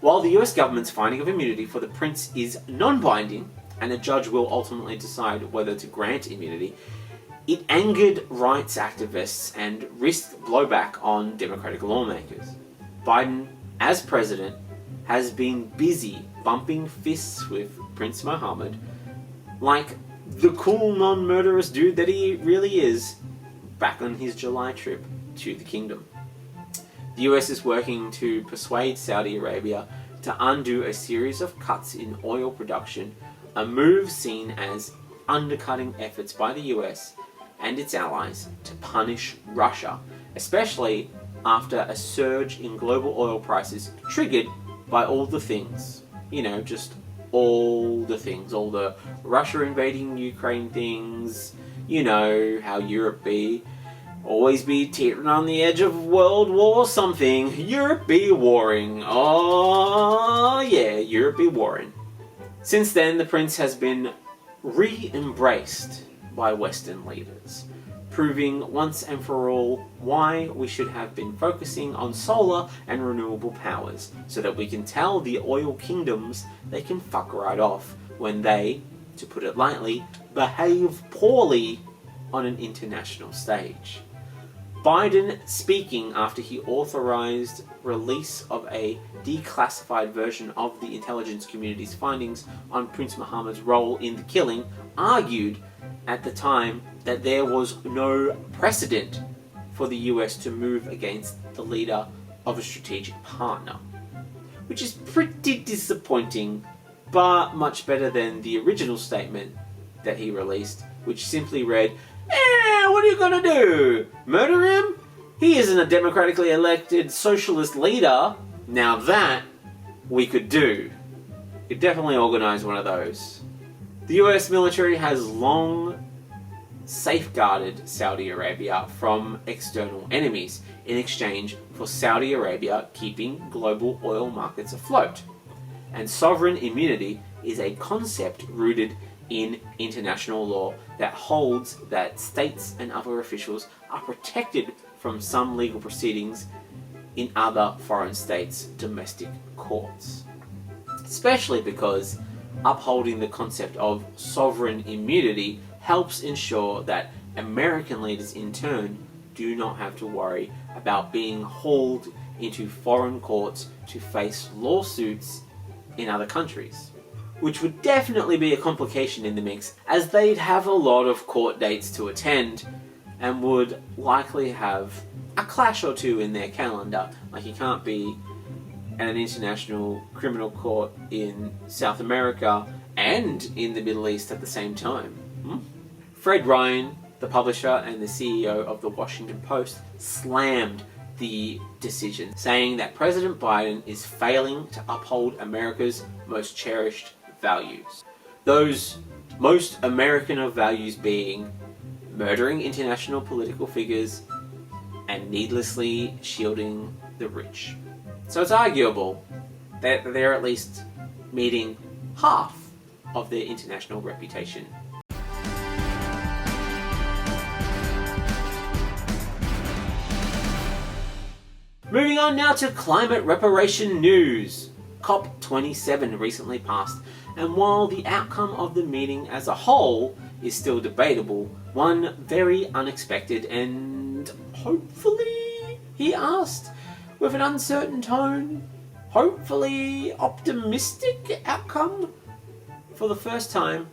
While the US government's finding of immunity for the prince is non-binding, and a judge will ultimately decide whether to grant immunity, it angered rights activists and risked blowback on Democratic lawmakers. Biden, as president, has been busy bumping fists with Prince Mohammed like the cool non-murderous dude that he really is back on his July trip to the kingdom. The US is working to persuade Saudi Arabia to undo a series of cuts in oil production, a move seen as undercutting efforts by the US and its allies to punish Russia, especially after a surge in global oil prices triggered by all the things. You know, just all the things. All the Russia invading Ukraine things. You know how Europe be. Always be teetering on the edge of World War something. Europe be warring. Oh yeah, Europe be warring. Since then, the prince has been re-embraced by Western leaders, proving once and for all why we should have been focusing on solar and renewable powers, so that we can tell the oil kingdoms they can fuck right off when they, to put it lightly, behave poorly on an international stage. Biden speaking after he authorized release of a declassified version of the intelligence community's findings on Prince Mohammed's role in the killing, argued at the time that there was no precedent for the US to move against the leader of a strategic partner, which is pretty disappointing, but much better than the original statement that he released, which simply read, what are you gonna do? Murder him? He isn't a democratically elected socialist leader. Now that we could do. Could definitely organize one of those. The US military has long safeguarded Saudi Arabia from external enemies in exchange for Saudi Arabia keeping global oil markets afloat. And sovereign immunity is a concept rooted in international law that holds that states and other officials are protected from some legal proceedings in other foreign states' domestic courts. Especially because upholding the concept of sovereign immunity helps ensure that American leaders in turn do not have to worry about being hauled into foreign courts to face lawsuits in other countries, which would definitely be a complication in the mix, as they'd have a lot of court dates to attend and would likely have a clash or two in their calendar. Like, you can't be at an international criminal court in South America and in the Middle East at the same time. Fred Ryan, the publisher and the CEO of the Washington Post, slammed the decision, saying that President Biden is failing to uphold America's most cherished values. Those most American of values being murdering international political figures and needlessly shielding the rich. So it's arguable that they're at least meeting half of their international reputation. Moving on now to climate reparation news. COP27 recently passed, and while the outcome of the meeting as a whole is still debatable, one very unexpected and hopefully, he asked, with an uncertain tone, hopefully optimistic outcome. For the first time,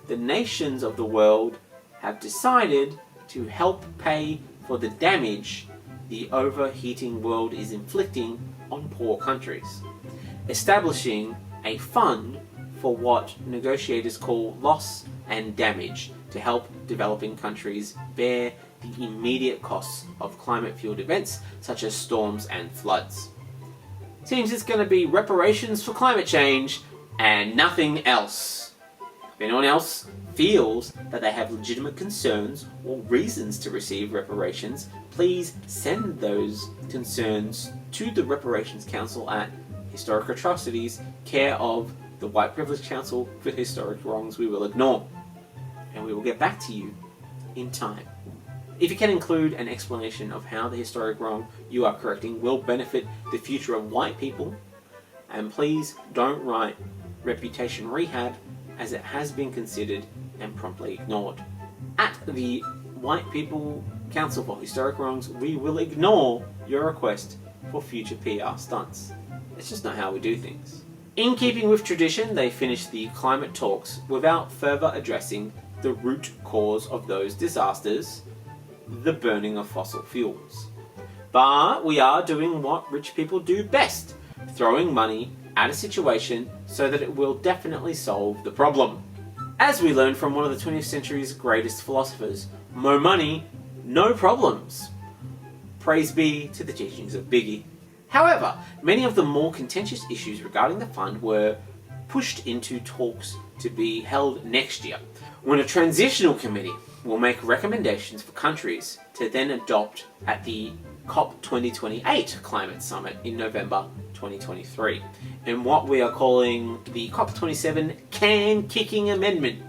the nations of the world have decided to help pay for the damage the overheating world is inflicting on poor countries, establishing a fund for what negotiators call loss and damage to help developing countries bear the immediate costs of climate-fueled events such as storms and floods. Seems it's going to be reparations for climate change and nothing else. If anyone else feels that they have legitimate concerns or reasons to receive reparations, please send those concerns to the Reparations Council at Historic Atrocities, care of the White Privilege Council for Historic Wrongs We Will Ignore. And we will get back to you in time. If you can include an explanation of how the historic wrong you are correcting will benefit the future of white people, and please don't write reputation rehab, as it has been considered and promptly ignored. At the White People Council for Historic Wrongs, we will ignore your request for future PR stunts. It's just not how we do things. In keeping with tradition, they finished the climate talks without further addressing the root cause of those disasters, the burning of fossil fuels. But we are doing what rich people do best, throwing money at a situation so that it will definitely solve the problem. As we learned from one of the 20th century's greatest philosophers, more money, no problems. Praise be to the teachings of Biggie. However, many of the more contentious issues regarding the fund were pushed into talks to be held next year, when a transitional committee will make recommendations for countries to then adopt at the COP 2028 Climate Summit in November 2023, in what we are calling the COP27 Can-Kicking Amendment.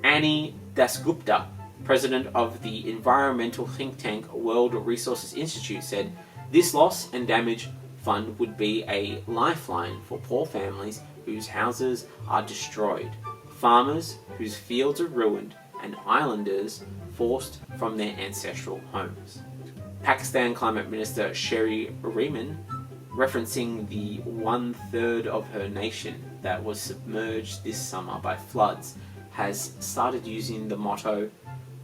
Annie Dasgupta, president of the environmental think tank World Resources Institute, said, "This loss and damage fund would be a lifeline for poor families whose houses are destroyed, farmers whose fields are ruined, and islanders forced from their ancestral homes." Pakistan Climate Minister Sherry Rehman, referencing the 1/3 of her nation that was submerged this summer by floods, has started using the motto,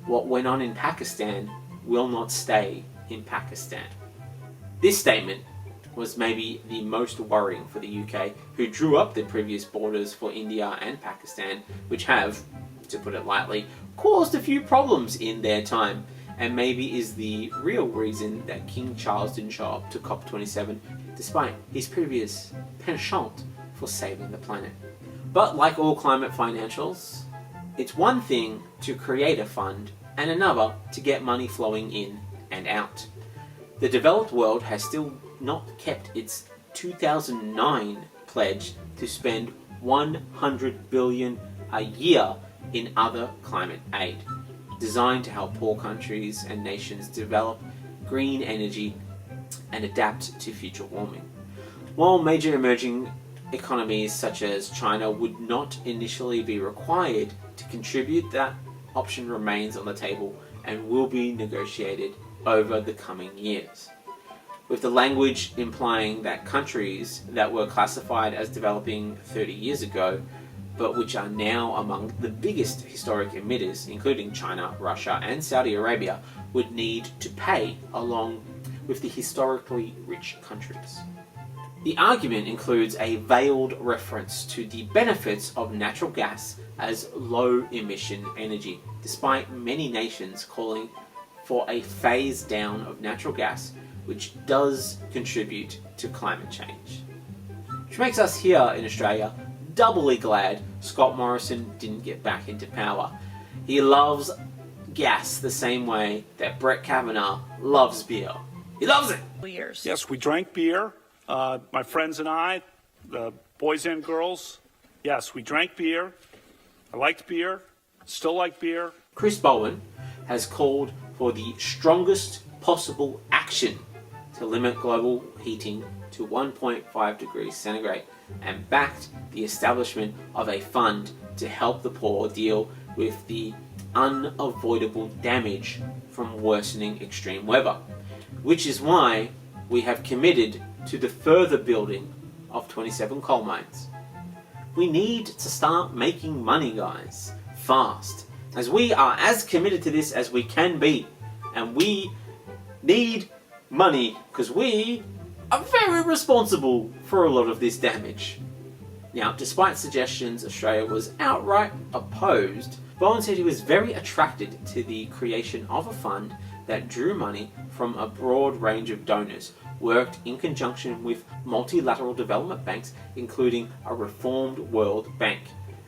"What went on in Pakistan will not stay in Pakistan." This statement was maybe the most worrying for the UK, who drew up the previous borders for India and Pakistan, which have, to put it lightly, caused a few problems in their time, and maybe is the real reason that King Charles didn't show up to COP27, despite his previous penchant for saving the planet. But like all climate financials, it's one thing to create a fund and another to get money flowing in and out. The developed world has still not kept its 2009 pledge to spend $100 billion a year in other climate aid, designed to help poor countries and nations develop green energy and adapt to future warming. While major emerging economies such as China would not initially be required to contribute, that option remains on the table and will be negotiated over the coming years, with the language implying that countries that were classified as developing 30 years ago, but which are now among the biggest historic emitters, including China, Russia, and Saudi Arabia, would need to pay along with the historically rich countries. The argument includes a veiled reference to the benefits of natural gas as low-emission energy, despite many nations calling for a phase down of natural gas, which does contribute to climate change. Which makes us here in Australia doubly glad Scott Morrison didn't get back into power. He loves gas the same way that Brett Kavanaugh loves beer. He loves it! Yes, we drank beer. My friends and I, the boys and girls, yes, we drank beer. I liked beer, still like beer. Chris Bowen has called for the strongest possible action to to limit global heating to 1.5 degrees centigrade and backed the establishment of a fund to help the poor deal with the unavoidable damage from worsening extreme weather, which is why we have committed to the further building of 27 coal mines. We need to start making money, guys, fast, as we are as committed to this as we can be, and we need money because we are very responsible for a lot of this damage. Now, despite suggestions Australia was outright opposed, Bowen said he was very attracted to the creation of a fund that drew money from a broad range of donors, worked in conjunction with multilateral development banks, including a reformed World Bank,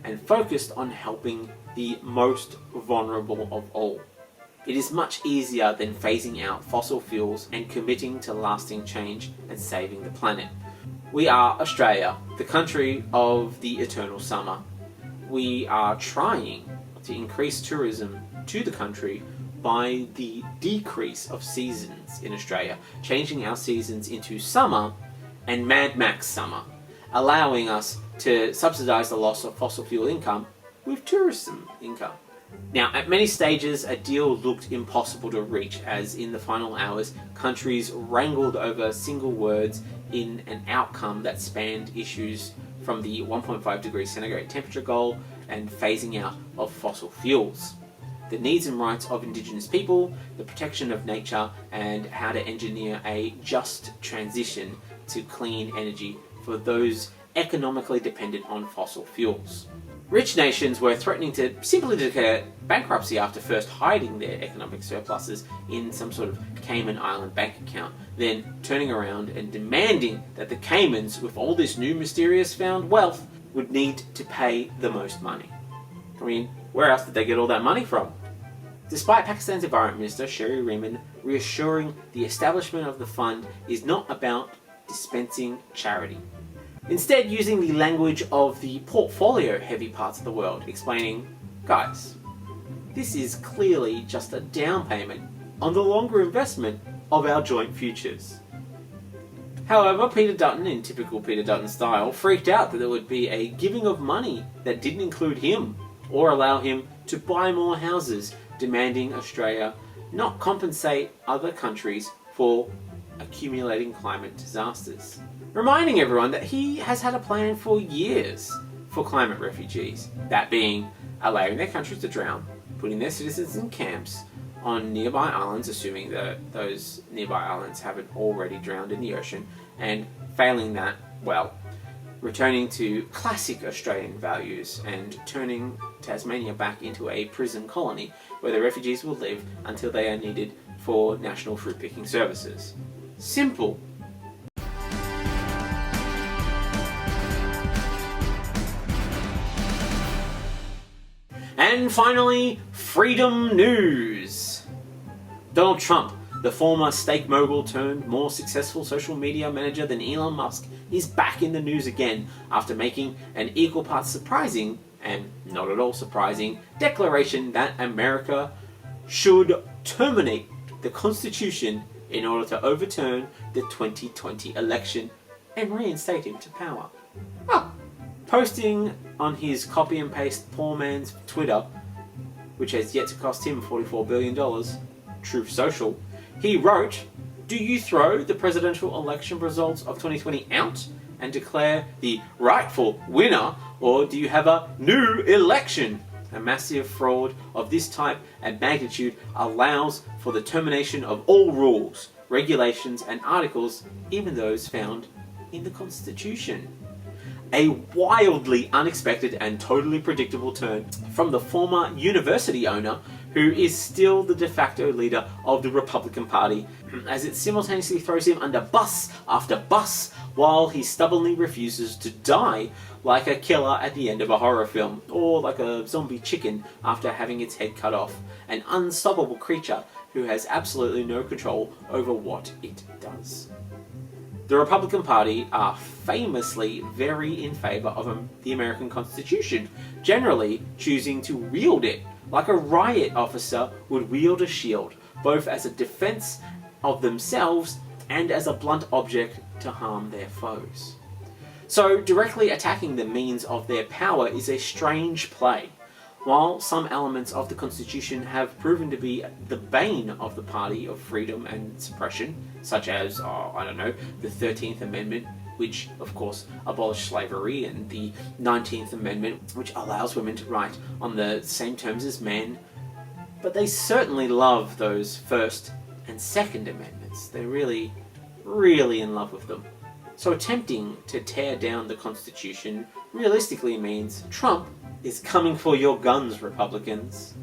and focused on helping the most vulnerable of all. It is much easier than phasing out fossil fuels and committing to lasting change and saving the planet. We are Australia, the country of the eternal summer. We are trying to increase tourism to the country by the decrease of seasons in Australia, changing our seasons into summer and Mad Max summer, allowing us to subsidise the loss of fossil fuel income with tourism income. Now, at many stages, a deal looked impossible to reach, as in the final hours, countries wrangled over single words in an outcome that spanned issues from the 1.5 degrees centigrade temperature goal and phasing out of fossil fuels, the needs and rights of Indigenous people, the protection of nature, and how to engineer a just transition to clean energy for those economically dependent on fossil fuels. Rich nations were threatening to simply declare bankruptcy after first hiding their economic surpluses in some sort of Cayman Island bank account, then turning around and demanding that the Caymans, with all this new mysterious found wealth, would need to pay the most money. I mean, where else did they get all that money from? Despite Pakistan's Environment Minister Sherry Rehman reassuring the establishment of the fund is not about dispensing charity, instead using the language of the portfolio-heavy parts of the world, explaining, guys, this is clearly just a down payment on the longer investment of our joint futures. However, Peter Dutton, in typical Peter Dutton style, freaked out that there would be a giving of money that didn't include him or allow him to buy more houses, demanding Australia not compensate other countries for accumulating climate disasters. Reminding everyone that he has had a plan for years for climate refugees, that being allowing their countries to drown, putting their citizens in camps on nearby islands, assuming that those nearby islands haven't already drowned in the ocean, and failing that, well, returning to classic Australian values and turning Tasmania back into a prison colony where the refugees will live until they are needed for national fruit picking services. Simple. And finally, freedom news. Donald Trump, the former steak mogul turned more successful social media manager than Elon Musk, is back in the news again after making an equal parts surprising and not at all surprising declaration that America should terminate the Constitution in order to overturn the 2020 election and reinstate him to power. Posting on his copy and paste poor man's Twitter, which has yet to cost him $44 billion, Truth Social, he wrote, "Do you throw the presidential election results of 2020 out and declare the rightful winner, or do you have a new election? A massive fraud of this type and magnitude allows for the termination of all rules, regulations and articles, even those found in the Constitution." A wildly unexpected and totally predictable turn from the former university owner, who is still the de facto leader of the Republican Party, as it simultaneously throws him under bus after bus while he stubbornly refuses to die like a killer at the end of a horror film, or like a zombie chicken after having its head cut off, an unstoppable creature who has absolutely no control over what it does. The Republican Party are famously very in favour of the American Constitution, generally choosing to wield it like a riot officer would wield a shield, both as a defence of themselves and as a blunt object to harm their foes. So directly attacking the means of their power is a strange play. While some elements of the Constitution have proven to be the bane of the party of freedom and suppression, such as, the 13th Amendment, which of course abolished slavery, and the 19th Amendment, which allows women to write on the same terms as men, but they certainly love those First and Second Amendments. They're really, really in love with them. So attempting to tear down the Constitution realistically means Trump is coming for your guns, Republicans.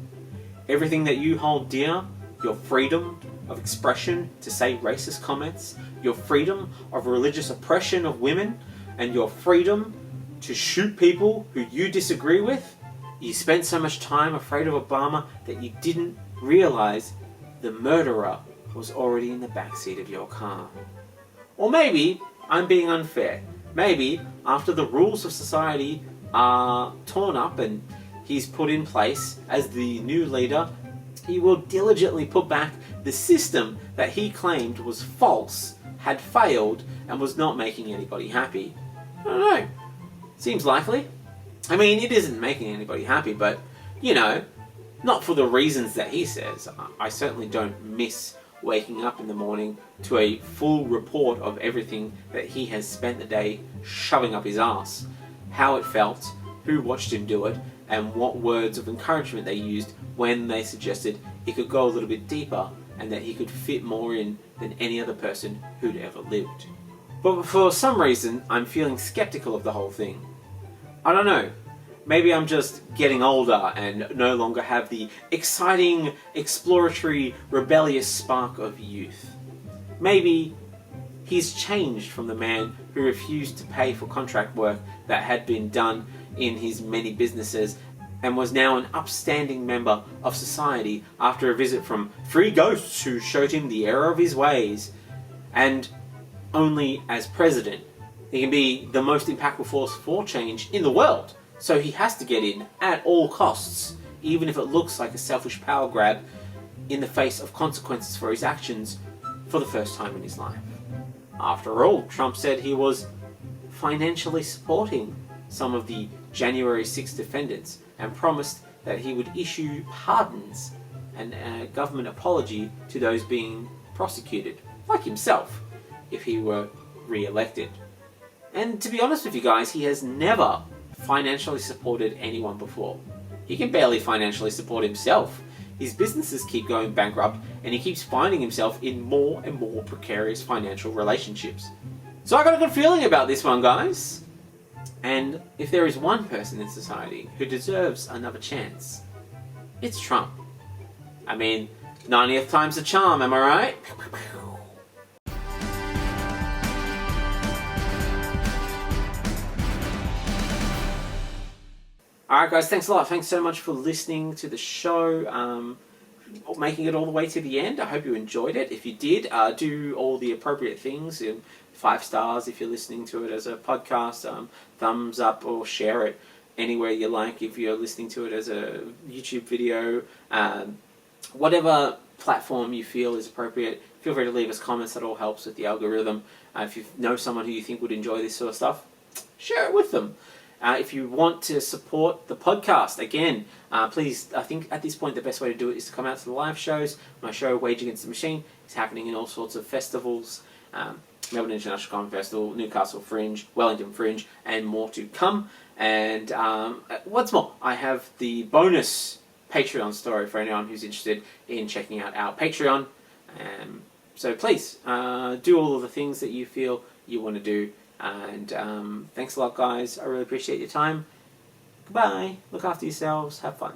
Everything that you hold dear, your freedom of expression to say racist comments, your freedom of religious oppression of women, and your freedom to shoot people who you disagree with, you spent so much time afraid of Obama that you didn't realize the murderer was already in the backseat of your car. Or maybe I'm being unfair. Maybe after the rules of society are torn up and he's put in place as the new leader, he will diligently put back the system that he claimed was false, had failed, and was not making anybody happy. I don't know. Seems likely. I mean, it isn't making anybody happy, but, not for the reasons that he says. I certainly don't miss waking up in the morning to a full report of everything that he has spent the day shoving up his ass. How it felt, who watched him do it, and what words of encouragement they used when they suggested he could go a little bit deeper and that he could fit more in than any other person who'd ever lived. But for some reason, I'm feeling skeptical of the whole thing. I don't know. Maybe I'm just getting older and no longer have the exciting, exploratory, rebellious spark of youth. Maybe he's changed from the man who refused to pay for contract work that had been done in his many businesses and was now an upstanding member of society after a visit from 3 ghosts who showed him the error of his ways. And only as president, he can be the most impactful force for change in the world. So he has to get in at all costs, even if it looks like a selfish power grab in the face of consequences for his actions for the first time in his life. After all, Trump said he was financially supporting some of the January 6 defendants and promised that he would issue pardons and a government apology to those being prosecuted, like himself, if he were re-elected. And to be honest with you guys, he has never financially supported anyone before. He can barely financially support himself. His businesses keep going bankrupt and he keeps finding himself in more and more precarious financial relationships. So I got a good feeling about this one, guys. And if there is one person in society who deserves another chance, it's Trump. I mean, 90th time's the charm, am I right? Alright guys, thanks a lot. Thanks so much for listening to the show, making it all the way to the end. I hope you enjoyed it. If you did, do all the appropriate things. 5 stars if you're listening to it as a podcast, thumbs up or share it anywhere you like if you're listening to it as a YouTube video. Whatever platform you feel is appropriate, feel free to leave us comments. That all helps with the algorithm. If you know someone who you think would enjoy this sort of stuff, share it with them. If you want to support the podcast, again, please, I think at this point the best way to do it is to come out to the live shows. My show, Wage Against the Machine, is happening in all sorts of festivals. Melbourne International Comic Festival, Newcastle Fringe, Wellington Fringe, and more to come. And what's more, I have the bonus Patreon story for anyone who's interested in checking out our Patreon. So please, do all of the things that you feel you want to do. And thanks a lot, guys. I really appreciate your time. Goodbye. Look after yourselves. Have fun.